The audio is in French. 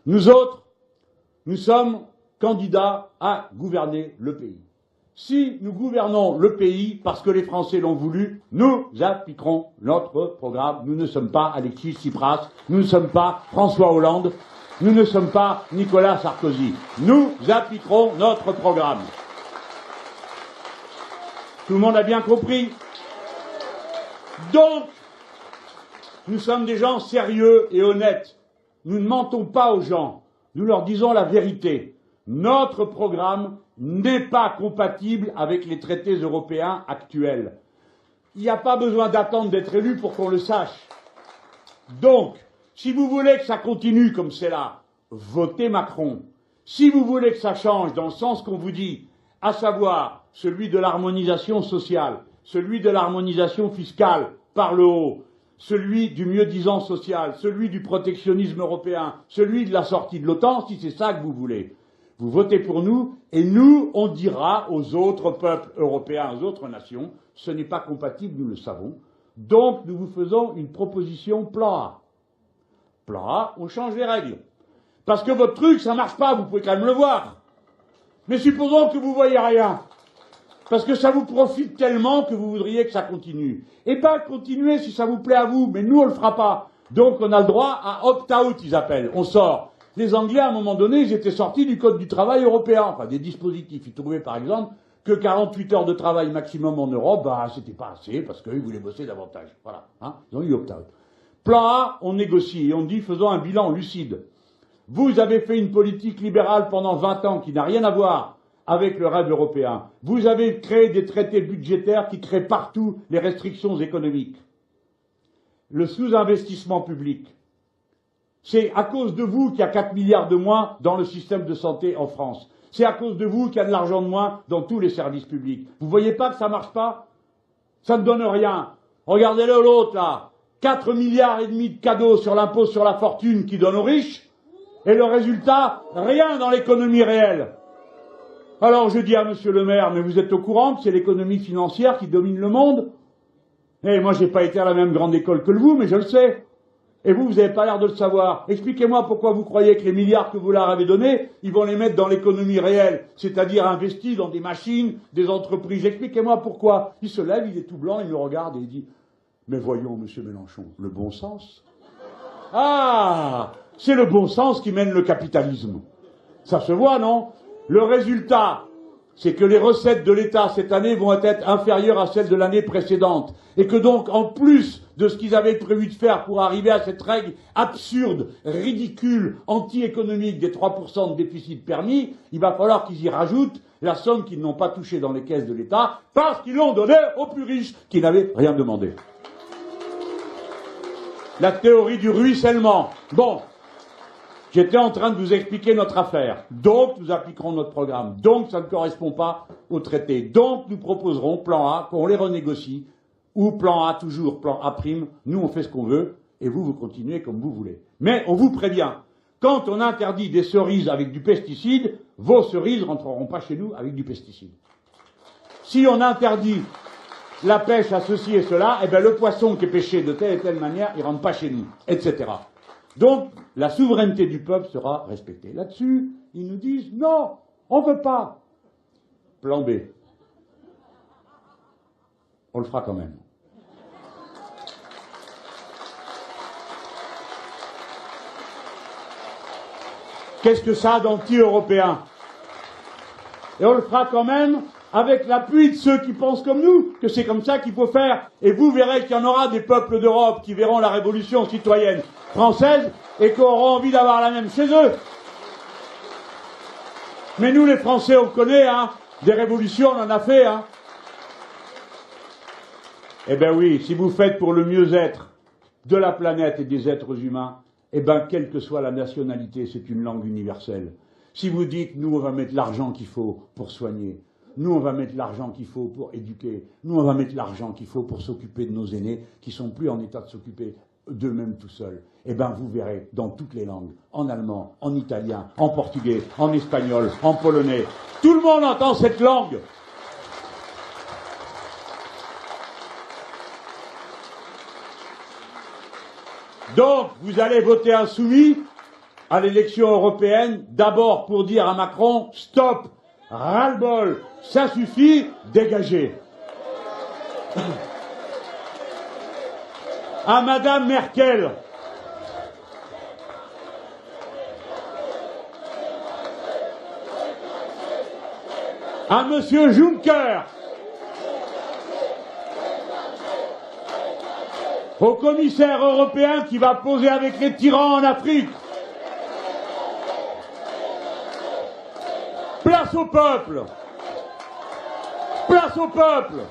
Nous autres, nous sommes candidats à gouverner le pays. Si nous gouvernons le pays parce que les Français l'ont voulu, nous appliquerons notre programme. Nous ne sommes pas Alexis Tsipras, nous ne sommes pas François Hollande, nous ne sommes pas Nicolas Sarkozy. Nous appliquerons notre programme. Tout le monde a bien compris? Donc, nous sommes des gens sérieux et honnêtes. Nous ne mentons pas aux gens. Nous leur disons la vérité. Notre programme n'est pas compatible avec les traités européens actuels. Il n'y a pas besoin d'attendre d'être élu pour qu'on le sache. Donc, si vous voulez que ça continue comme c'est là, votez Macron. Si vous voulez que ça change dans le sens qu'on vous dit, à savoir celui de l'harmonisation sociale, celui de l'harmonisation fiscale par le haut, celui du mieux-disant social, celui du protectionnisme européen, celui de la sortie de l'OTAN, si c'est ça que vous voulez, vous votez pour nous, et nous, on dira aux autres peuples européens, aux autres nations, ce n'est pas compatible, nous le savons. Donc, nous vous faisons une proposition plan A. Plan A, on change les règles. Parce que votre truc, ça marche pas, vous pouvez quand même le voir. Mais supposons que vous voyez rien. Parce que ça vous profite tellement que vous voudriez que ça continue. Eh bien, continuez si ça vous plaît à vous, mais nous, on le fera pas. Donc, on a le droit à opt-out, ils appellent. On sort. Les Anglais, à un moment donné, ils étaient sortis du Code du travail européen, enfin des dispositifs. Ils trouvaient, par exemple, que 48 heures de travail maximum en Europe, bah, c'était pas assez, parce qu'ils voulaient bosser davantage. Voilà. Hein, ils ont eu opt-out. Plan A, on négocie, et on dit, faisons un bilan lucide. Vous avez fait une politique libérale pendant 20 ans qui n'a rien à voir avec le rêve européen. Vous avez créé des traités budgétaires qui créent partout les restrictions économiques. Le sous-investissement public. C'est à cause de vous qu'il y a 4 milliards de moins dans le système de santé en France. C'est à cause de vous qu'il y a de l'argent de moins dans tous les services publics. Vous voyez pas que ça marche pas? Ça ne donne rien. Regardez-le l'autre là. 4 milliards et demi de cadeaux sur l'impôt sur la fortune qui donne aux riches. Et le résultat, rien dans l'économie réelle. Alors je dis à monsieur le maire, mais vous êtes au courant que c'est l'économie financière qui domine le monde? Eh, moi j'ai pas été à la même grande école que vous, mais je le sais. Et vous n'avez pas l'air de le savoir. Expliquez-moi pourquoi vous croyez que les milliards que vous leur avez donnés, ils vont les mettre dans l'économie réelle, c'est-à-dire investis dans des machines, des entreprises. Expliquez-moi pourquoi. Il se lève, il est tout blanc, il me regarde et il dit « Mais voyons, monsieur Mélenchon, le bon sens ?» Ah, c'est le bon sens qui mène le capitalisme. Ça se voit, non? Le résultat, c'est que les recettes de l'État cette année vont être inférieures à celles de l'année précédente. Et que donc, en plus de ce qu'ils avaient prévu de faire pour arriver à cette règle absurde, ridicule, anti-économique des 3% de déficit permis, il va falloir qu'ils y rajoutent la somme qu'ils n'ont pas touchée dans les caisses de l'État parce qu'ils l'ont donnée aux plus riches qui n'avaient rien demandé. La théorie du ruissellement. Bon. J'étais en train de vous expliquer notre affaire. Donc, nous appliquerons notre programme. Donc, ça ne correspond pas au traité. Donc, nous proposerons plan A, qu'on les renégocie, ou plan A toujours, plan A'. Nous, on fait ce qu'on veut, et vous, vous continuez comme vous voulez. Mais on vous prévient, quand on interdit des cerises avec du pesticide, vos cerises ne rentreront pas chez nous avec du pesticide. Si on interdit la pêche à ceci et cela, eh bien, le poisson qui est pêché de telle et telle manière, il ne rentre pas chez nous, etc. Donc, la souveraineté du peuple sera respectée. Là-dessus, ils nous disent, non, on ne veut pas. Plan B. On le fera quand même. Qu'est-ce que ça a d'anti-européen? Et on le fera quand même avec l'appui de ceux qui pensent comme nous, que c'est comme ça qu'il faut faire. Et vous verrez qu'il y en aura des peuples d'Europe qui verront la révolution citoyenne française et qui auront envie d'avoir la même chez eux. Mais nous, les Français, on connaît, hein, des révolutions, on en a fait, hein. Eh bien oui, si vous faites pour le mieux-être de la planète et des êtres humains, eh bien, quelle que soit la nationalité, c'est une langue universelle. Si vous dites, nous, on va mettre l'argent qu'il faut pour soigner, nous, on va mettre l'argent qu'il faut pour éduquer, nous, on va mettre l'argent qu'il faut pour s'occuper de nos aînés qui sont plus en état de s'occuper d'eux-mêmes tout seuls, eh bien, vous verrez dans toutes les langues, en allemand, en italien, en portugais, en espagnol, en polonais, tout le monde entend cette langue. Donc, vous allez voter insoumis, à l'élection européenne, d'abord pour dire à Macron, stop, ras-le-bol, ça suffit, dégagez. À Madame Merkel, à Monsieur Juncker, au commissaire européen qui va poser avec les tyrans en Afrique. Place au peuple. Place au peuple.